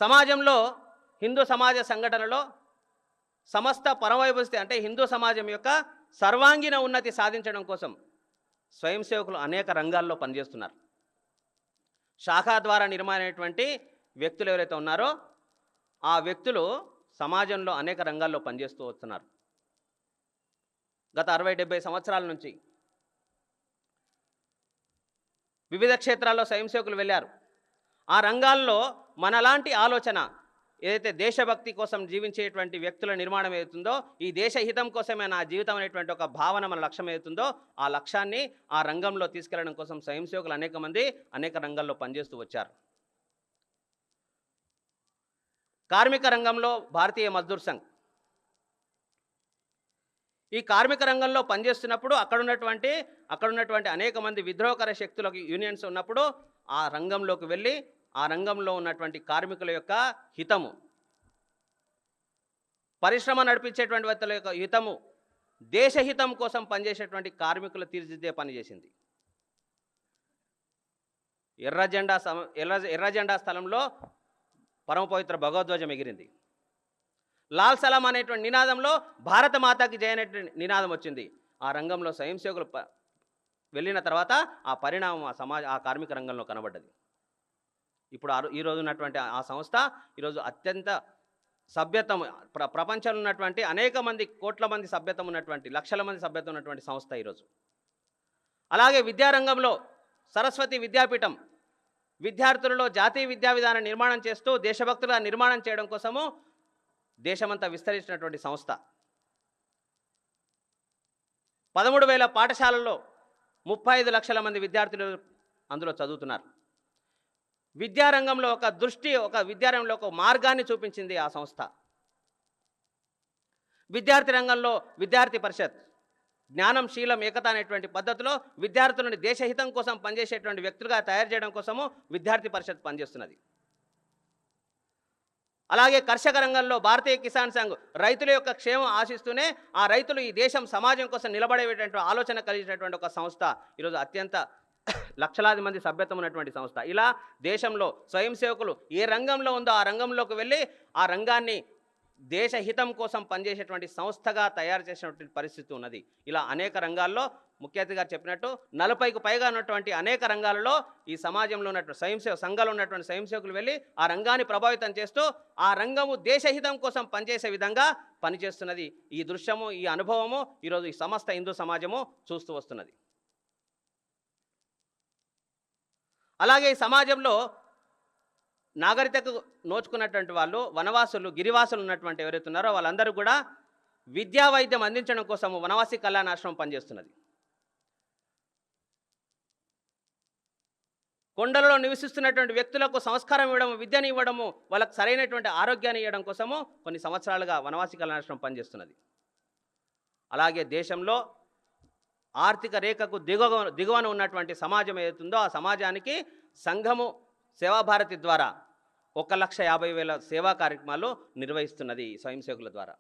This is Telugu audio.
సమాజంలో హిందూ సమాజ సంఘటనలో సమస్త పరమవైభవస్థి అంటే హిందూ సమాజం యొక్క సర్వాంగీణ ఉన్నతి సాధించడం కోసం స్వయం సేవకులు అనేక రంగాల్లో పనిచేస్తున్నారు. శాఖా ద్వారా నిర్మాణమైనటువంటి వ్యక్తులు ఎవరైతే ఉన్నారో ఆ వ్యక్తులు సమాజంలో అనేక రంగాల్లో పనిచేస్తూ వస్తున్నారు. గత 60-70 సంవత్సరాల నుంచి వివిధ క్షేత్రాల్లో స్వయం సేవకులు వెళ్ళారు. ఆ రంగాల్లో మనలాంటి ఆలోచన ఏదైతే దేశభక్తి కోసం జీవించేటువంటి వ్యక్తుల నిర్మాణం ఏదైతుందో, ఈ దేశ హితం కోసమే నా జీవితం అనేటువంటి ఒక భావన మన లక్ష్యం ఏదైతుందో ఆ లక్ష్యాన్ని ఆ రంగంలో తీసుకెళ్లడం కోసం స్వయం సేవకులు అనేక మంది అనేక రంగాల్లో పనిచేస్తూ వచ్చారు. కార్మిక రంగంలో భారతీయ మజ్దూర్ సంఘ్ ఈ కార్మిక రంగంలో పనిచేస్తున్నప్పుడు అక్కడున్నటువంటి అనేక మంది విద్రోహకర శక్తులకు యూనియన్స్ ఉన్నప్పుడు ఆ రంగంలోకి వెళ్ళి ఆ రంగంలో ఉన్నటువంటి కార్మికుల యొక్క హితము, పరిశ్రమ నడిపించేటువంటి వ్యక్తుల యొక్క హితము, దేశహితం కోసం పనిచేసేటువంటి కార్మికులు తీర్చిదిద్దే పనిచేసింది. ఎర్ర జెండా స్థలంలో పరమ పవిత్ర భగవద్ధ్వజం ఎగిరింది. లాల్ సలాం అనేటువంటి నినాదంలో భారత మాతాకి జయ అనేటువంటి నినాదం వచ్చింది. ఆ రంగంలో స్వయం సేవకులు వెళ్ళిన తర్వాత ఆ పరిణామం ఆ కార్మిక రంగంలో కనబడ్డది. ఇప్పుడు ఈరోజు ఉన్నటువంటి ఆ సంస్థ ఈరోజు అత్యంత సభ్యత్వం ప్రపంచంలో ఉన్నటువంటి అనేక మంది కోట్ల మంది సభ్యత్వం ఉన్నటువంటి లక్షల మంది సభ్యత్వం ఉన్నటువంటి సంస్థ ఈరోజు. అలాగే విద్యారంగంలో సరస్వతి విద్యాపీఠం విద్యార్థులలో జాతీయ విద్యా విధానం నిర్మాణం చేస్తూ దేశభక్తులుగా నిర్మాణం చేయడం కోసము దేశమంతా విస్తరించినటువంటి సంస్థ. 13,000 పాఠశాలల్లో 35 లక్షల మంది విద్యార్థులు అందులో చదువుతున్నారు. విద్యారంగంలో విద్యారంగంలో ఒక మార్గాన్ని చూపించింది ఆ సంస్థ. విద్యార్థి రంగంలో విద్యార్థి పరిషత్ జ్ఞానం శీలం ఏకత అనేటువంటి పద్ధతిలో విద్యార్థులను దేశహితం కోసం పనిచేసేటువంటి వ్యక్తులుగా తయారు చేయడం కోసము విద్యార్థి పరిషత్ పనిచేస్తున్నది. అలాగే కర్షక రంగంలో భారతీయ కిసాన్ సంఘ్ రైతుల యొక్క క్షేమం ఆశిస్తూనే ఆ రైతులు ఈ దేశం సమాజం కోసం నిలబడేటువంటి ఆలోచన కలిగినటువంటి ఒక సంస్థ ఈరోజు అత్యంత లక్షలాది మంది సభ్యత్వం ఉన్నటువంటి సంస్థ. ఇలా దేశంలో స్వయం సేవకులు ఏ రంగంలో ఉందో ఆ రంగంలోకి వెళ్ళి ఆ రంగాన్ని దేశహితం కోసం పనిచేసేటువంటి సంస్థగా తయారు చేసినటువంటి పరిస్థితి ఉన్నది. ఇలా అనేక రంగాల్లో ముఖ్య అతిథి గారు చెప్పినట్టు 40కు పైగా ఉన్నటువంటి అనేక రంగాలలో ఈ సమాజంలో ఉన్నటువంటి సంఘాలు ఉన్నటువంటి స్వయం సేవకులు వెళ్ళి ఆ రంగాన్ని ప్రభావితం చేస్తూ ఆ రంగము దేశహితం కోసం పనిచేసే విధంగా పనిచేస్తున్నది. ఈ దృశ్యము ఈ అనుభవము ఈరోజు ఈ సమస్త హిందూ సమాజము చూస్తూ వస్తున్నది. అలాగే ఈ సమాజంలో నాగరికతకు నోచుకున్నటువంటి వాళ్ళు వనవాసులు గిరివాసులు ఉన్నటువంటి ఎవరైతే ఉన్నారో వాళ్ళందరూ కూడా విద్యా వైద్యం అందించడం కోసం వనవాసి కళ్యాణాశ్రమం పనిచేస్తున్నది. కొండలలో నివసిస్తున్నటువంటి వ్యక్తులకు సంస్కారం ఇవ్వడము, విద్యను ఇవ్వడము, వాళ్ళకు సరైనటువంటి ఆరోగ్యాన్ని ఇవ్వడం కోసము కొన్ని సంవత్సరాలుగా వనవాసి కళ్యాణాశ్రమం పనిచేస్తున్నది. అలాగే దేశంలో ఆర్థిక రేఖకు దిగువన ఉన్నటువంటి సమాజం ఏదైతుందో ఆ సమాజానికి సంఘము సేవాభారతి ద్వారా 1,50,000 సేవా కార్యక్రమాలు నిర్వహిస్తున్నది స్వయం సేవకుల ద్వారా.